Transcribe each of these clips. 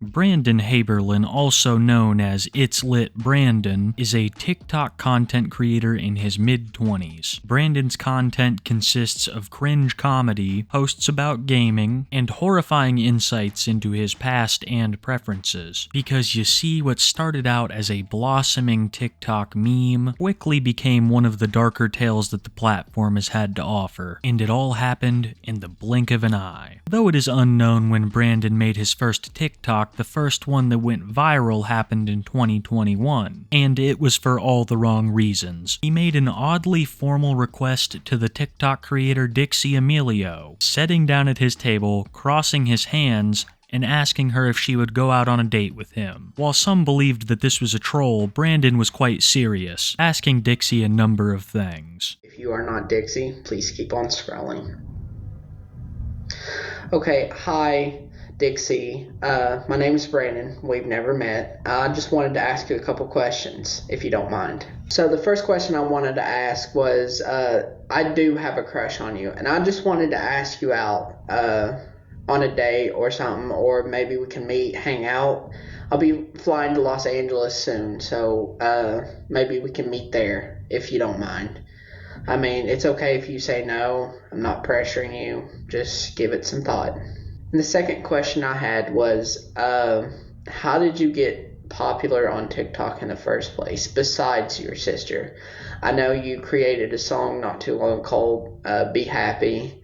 Brandon Heaberlin, also known as It's Lit Brandon, is a TikTok content creator in his mid-20s. Brandon's content consists of cringe comedy, posts about gaming, and horrifying insights into his past and preferences. Because you see, what started out as a blossoming TikTok meme quickly became one of the darker tales that the platform has had to offer, and it all happened in the blink of an eye. Though it is unknown when Brandon made his first TikTok, the first one that went viral happened in 2021, and it was for all the wrong reasons. He made an oddly formal request to the TikTok creator Dixie, sitting down at his table, crossing his hands, and asking her if she would go out on a date with him. While some believed that this was a troll, Brandon was quite serious, asking Dixie a number of things. If you are not Dixie, please keep on scrolling. Okay, hi Dixie. My name is Brandon. We've never met. I just wanted to ask you a couple questions, if you don't mind. So the first question I wanted to ask was, I do have a crush on you, and I just wanted to ask you out on a date or something, or maybe we can meet, hang out. I'll be flying to Los Angeles soon, so maybe we can meet there, if you don't mind. I mean, it's okay if you say no. I'm not pressuring you. Just give it some thought. And the second question I had was, how did you get popular on TikTok in the first place, besides your sister? I know you created a song not too long called Be Happy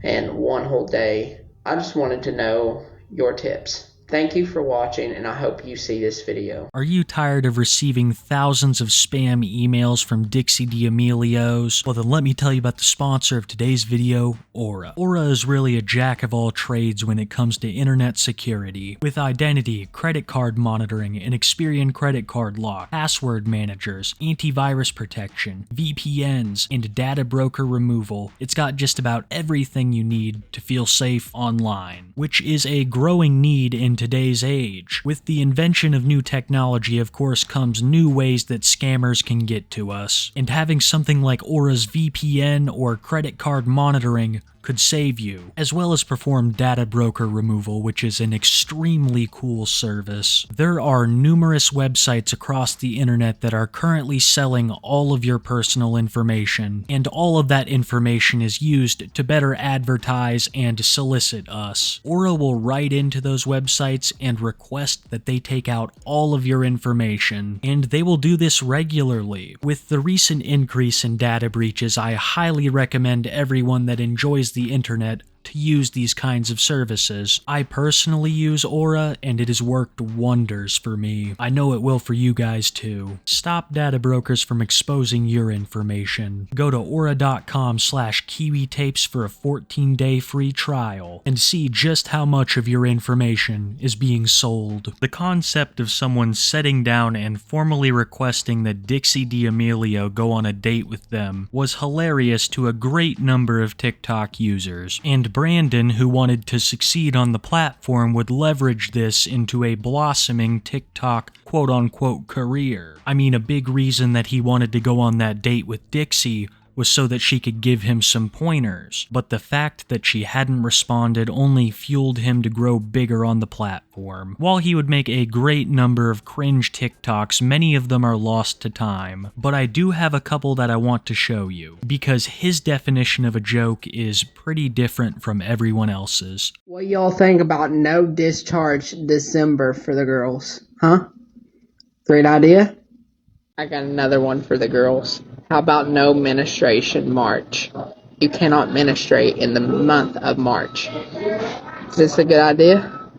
and One Whole Day. I just wanted to know your tips. Thank you for watching, and I hope you see this video. Are you tired of receiving thousands of spam emails from Dixie D'Amelios? Well, then let me tell you about the sponsor of today's video, Aura. Aura is really a jack of all trades when it comes to internet security. With identity, credit card monitoring, an Experian credit card lock, password managers, antivirus protection, VPNs, and data broker removal, it's got just about everything you need to feel safe online, which is a growing need in today's age. With the invention of new technology, of course, comes new ways that scammers can get to us, and having something like Aura's VPN or credit card monitoring could save you, as well as perform data broker removal, which is an extremely cool service. There are numerous websites across the internet that are currently selling all of your personal information, and all of that information is used to better advertise and solicit us. Aura will write into those websites and request that they take out all of your information, and they will do this regularly. With the recent increase in data breaches, I highly recommend everyone that enjoys the internet to use these kinds of services. I personally use Aura, and it has worked wonders for me. I know it will for you guys too. Stop data brokers from exposing your information. Go to aura.com/kiwitapes for a 14-day free trial and see just how much of your information is being sold. The concept of someone sitting down and formally requesting that Dixie D'Amelio go on a date with them was hilarious to a great number of TikTok users, and Brandon, who wanted to succeed on the platform, would leverage this into a blossoming TikTok quote-unquote career. I mean, a big reason that he wanted to go on that date with Dixie was so that she could give him some pointers, but the fact that she hadn't responded only fueled him to grow bigger on the platform. While he would make a great number of cringe TikToks, many of them are lost to time, but I do have a couple that I want to show you, because his definition of a joke is pretty different from everyone else's. What y'all think about no discharge December for the girls? Huh? Great idea? I got another one for the girls. How about no menstruation March? You cannot menstruate in the month of March. Is this a good idea?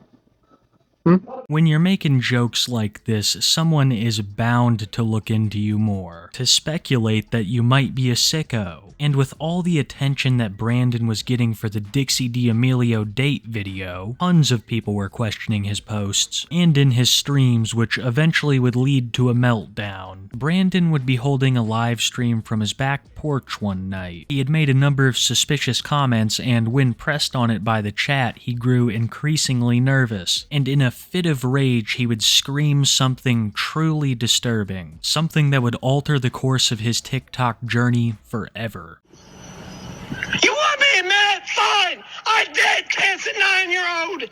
When you're making jokes like this, someone is bound to look into you more, to speculate that you might be a sicko. And with all the attention that Brandon was getting for the Dixie D'Amelio date video, tons of people were questioning his posts, and in his streams, which eventually would lead to a meltdown. Brandon would be holding a live stream from his back porch one night. He had made a number of suspicious comments, and when pressed on it by the chat, he grew increasingly nervous, and in a fit of rage, he would scream something truly disturbing, something that would alter the course of his TikTok journey forever. You want me a minute? Fine! I did kiss a 9-year-old!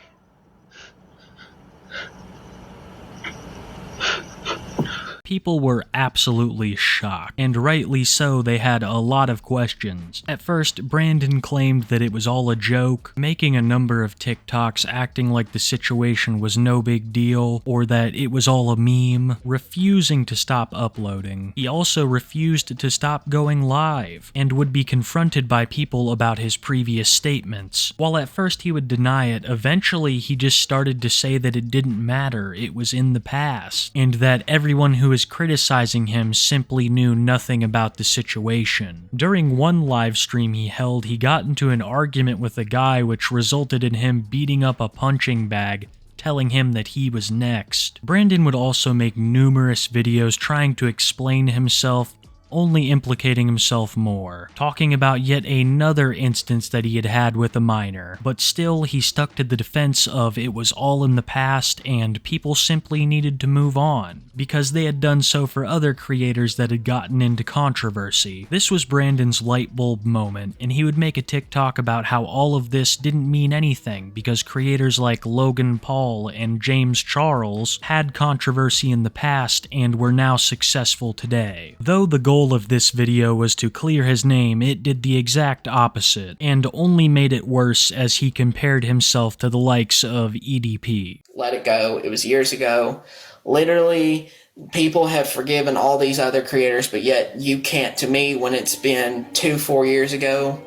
People were absolutely shocked, and rightly so. They had a lot of questions. At first, Brandon claimed that it was all a joke, making a number of TikToks acting like the situation was no big deal, or that it was all a meme, refusing to stop uploading. He also refused to stop going live, and would be confronted by people about his previous statements. While at first he would deny it, eventually he just started to say that it didn't matter, it was in the past, and that everyone who is criticizing him simply knew nothing about the situation. During one live stream he held, he got into an argument with a guy which resulted in him beating up a punching bag, telling him that he was next. Brandon would also make numerous videos trying to explain himself, only implicating himself more, talking about yet another instance that he had had with a minor, but still he stuck to the defense of it was all in the past and people simply needed to move on, because they had done so for other creators that had gotten into controversy. This was Brandon's light bulb moment, and he would make a TikTok about how all of this didn't mean anything because creators like Logan Paul and James Charles had controversy in the past and were now successful today. Though the goal of this video was to clear his name, it did the exact opposite, and only made it worse as he compared himself to the likes of EDP. Let it go. It was years ago. Literally, people have forgiven all these other creators, but yet you can't to me when it's been 4 years ago.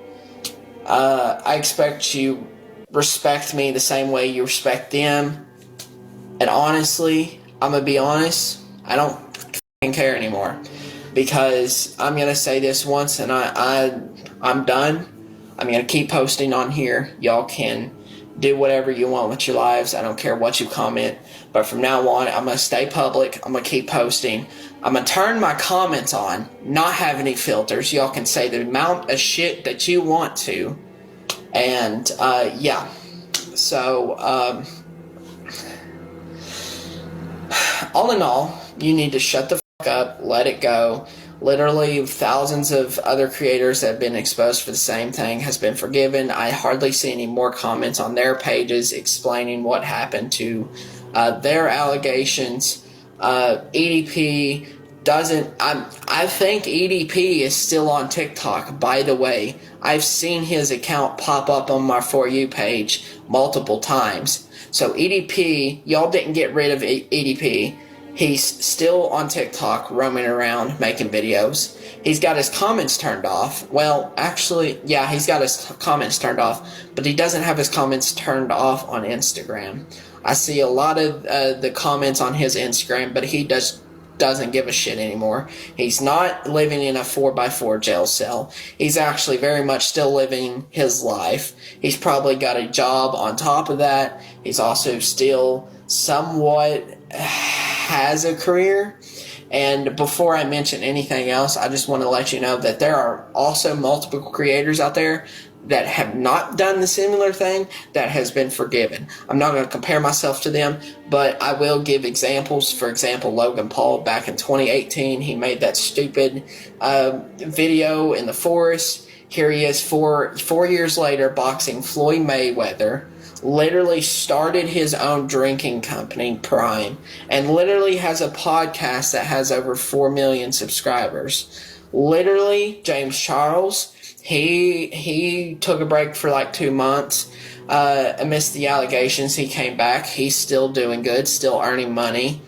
I expect you respect me the same way you respect them. And honestly, I'm going to be honest, I don't fucking care anymore. Because I'm going to say this once and I'm done. I'm going to keep posting on here. Y'all can do whatever you want with your lives. I don't care what you comment. But from now on, I'm going to stay public. I'm going to keep posting. I'm going to turn my comments on, not have any filters. Y'all can say the amount of shit that you want to. And, yeah. So, all in all, you need to shut the up, let it go. Literally thousands of other creators that have been exposed for the same thing has been forgiven. I hardly see any more comments on their pages explaining what happened to their allegations. EDP doesn't, I think EDP is still on TikTok, by the way. I've seen his account pop up on my For You page multiple times. So EDP, y'all didn't get rid of EDP. He's still on TikTok, roaming around, making videos. He's got his comments turned off. Well, actually, yeah, he's got his comments turned off, but he doesn't have his comments turned off on Instagram. I see a lot of the comments on his Instagram, but he doesn't give a shit anymore. He's not living in a 4x4 jail cell. He's actually very much still living his life. He's probably got a job on top of that. He's also still somewhat has a career. And before I mention anything else, I just want to let you know that there are also multiple creators out there that have not done the similar thing that has been forgiven. I'm not going to compare myself to them, but I will give examples. For example, Logan Paul back in 2018, he made that stupid video in the forest. Here he is 4 years later boxing Floyd Mayweather. Literally started his own drinking company, Prime, and literally has a podcast that has over 4 million subscribers. Literally, James Charles, he took a break for like 2 months. Amidst the allegations, he came back. He's still doing good, still earning money,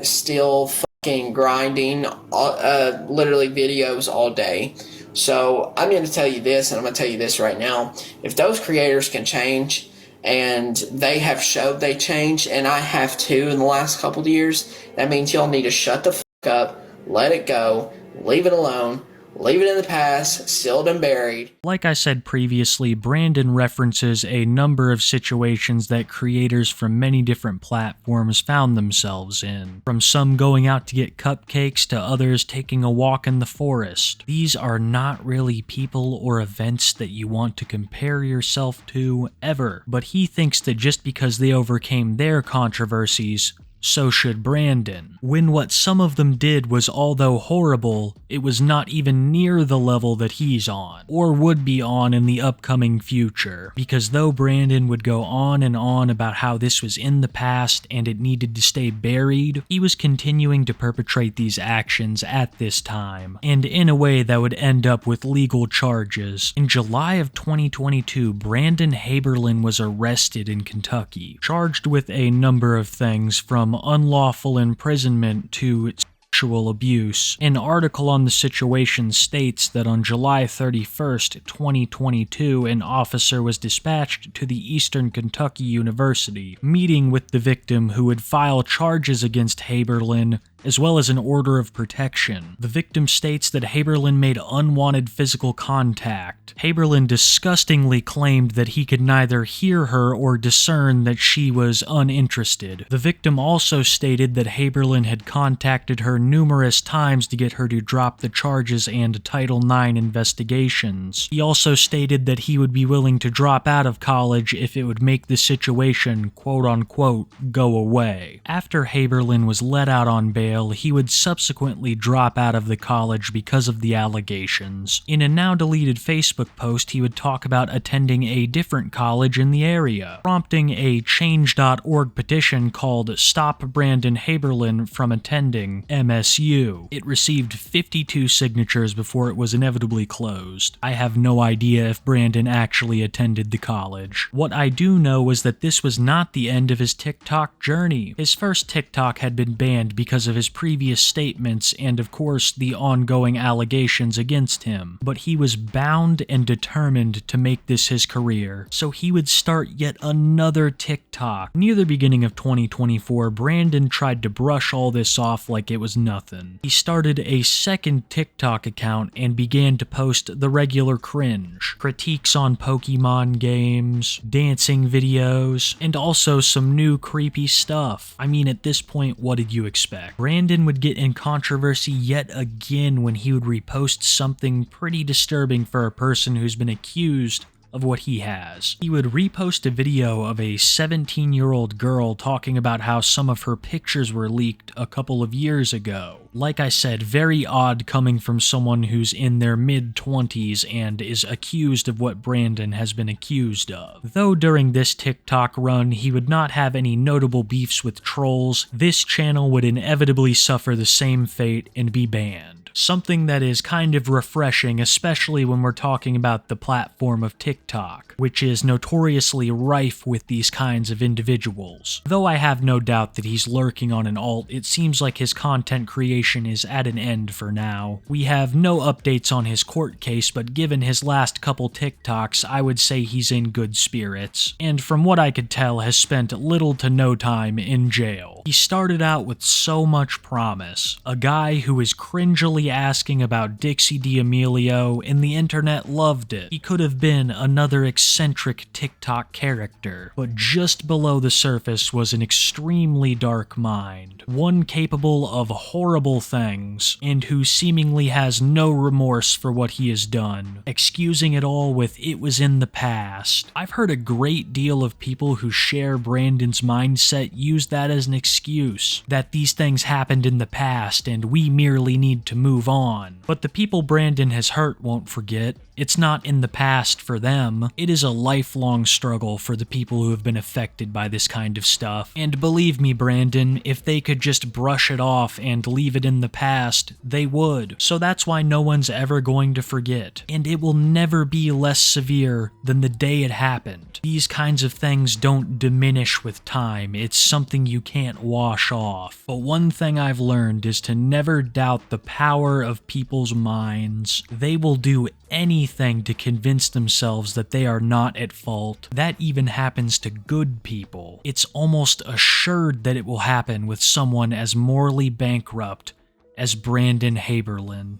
still fucking grinding, literally videos all day. So I'm going to tell you this, and I'm going to tell you this right now. If those creators can change, and they have showed they changed, and I have too in the last couple of years, that means y'all need to shut the fuck up, let it go, leave it alone, leave it in the past, sealed and buried. Like I said previously, Brandon references a number of situations that creators from many different platforms found themselves in, from some going out to get cupcakes to others taking a walk in the forest. These are not really people or events that you want to compare yourself to ever, but he thinks that just because they overcame their controversies, so should Brandon. When what some of them did was, although horrible, it was not even near the level that he's on, or would be on in the upcoming future. Because though Brandon would go on and on about how this was in the past and it needed to stay buried, he was continuing to perpetrate these actions at this time, and in a way that would end up with legal charges. In July of 2022, Brandon Heaberlin was arrested in Kentucky, charged with a number of things from unlawful imprisonment to sexual abuse. An article on the situation states that on July 31st, 2022, an officer was dispatched to the Eastern Kentucky University, meeting with the victim who would file charges against Heaberlin, as well as an order of protection. The victim states that Heaberlin made unwanted physical contact. Heaberlin disgustingly claimed that he could neither hear her or discern that she was uninterested. The victim also stated that Heaberlin had contacted her numerous times to get her to drop the charges and Title IX investigations. He also stated that he would be willing to drop out of college if it would make the situation, quote-unquote, go away. After Heaberlin was let out on bail, he would subsequently drop out of the college because of the allegations. In a now-deleted Facebook post, he would talk about attending a different college in the area, prompting a Change.org petition called Stop Brandon Heaberlin from Attending MSU. It received 52 signatures before it was inevitably closed. I have no idea if Brandon actually attended the college. What I do know is that this was not the end of his TikTok journey. His first TikTok had been banned because of his previous statements and, of course, the ongoing allegations against him. But he was bound and determined to make this his career, so he would start yet another TikTok. Near the beginning of 2024, Brandon tried to brush all this off like it was nothing. He started a second TikTok account and began to post the regular cringe, critiques on Pokemon games, dancing videos, and also some new creepy stuff. I mean, at this point, what did you expect? Brandon would get in controversy yet again when he would repost something pretty disturbing for a person who's been accused of what he has. He would repost a video of a 17-year-old girl talking about how some of her pictures were leaked a couple of years ago. Like I said, very odd coming from someone who's in their mid-20s and is accused of what Brandon has been accused of. Though during this TikTok run, he would not have any notable beefs with trolls, this channel would inevitably suffer the same fate and be banned. Something that is kind of refreshing, especially when we're talking about the platform of TikTok, which is notoriously rife with these kinds of individuals. Though I have no doubt that he's lurking on an alt, it seems like his content creation is at an end for now. We have no updates on his court case, but given his last couple TikToks, I would say he's in good spirits, and from what I could tell, has spent little to no time in jail. He started out with so much promise, a guy who is cringily asking about Dixie D'Amelio, and the internet loved it. He could have been another eccentric TikTok character, but just below the surface was an extremely dark mind, one capable of horrible things, and who seemingly has no remorse for what he has done, excusing it all with "it was in the past." I've heard a great deal of people who share Brandon's mindset use that as an excuse, that these things happened in the past and we merely need to move on. But the people Brandon has hurt won't forget. It's not in the past for them. It is a lifelong struggle for the people who have been affected by this kind of stuff. And believe me, Brandon, if they could just brush it off and leave it in the past, they would. So that's why no one's ever going to forget. And it will never be less severe than the day it happened. These kinds of things don't diminish with time. It's something you can't wash off. But one thing I've learned is to never doubt the power of people's minds. They will do anything to convince themselves that they are not at fault. That even happens to good people. It's almost assured that it will happen with someone as morally bankrupt as Brandon Heaberlin.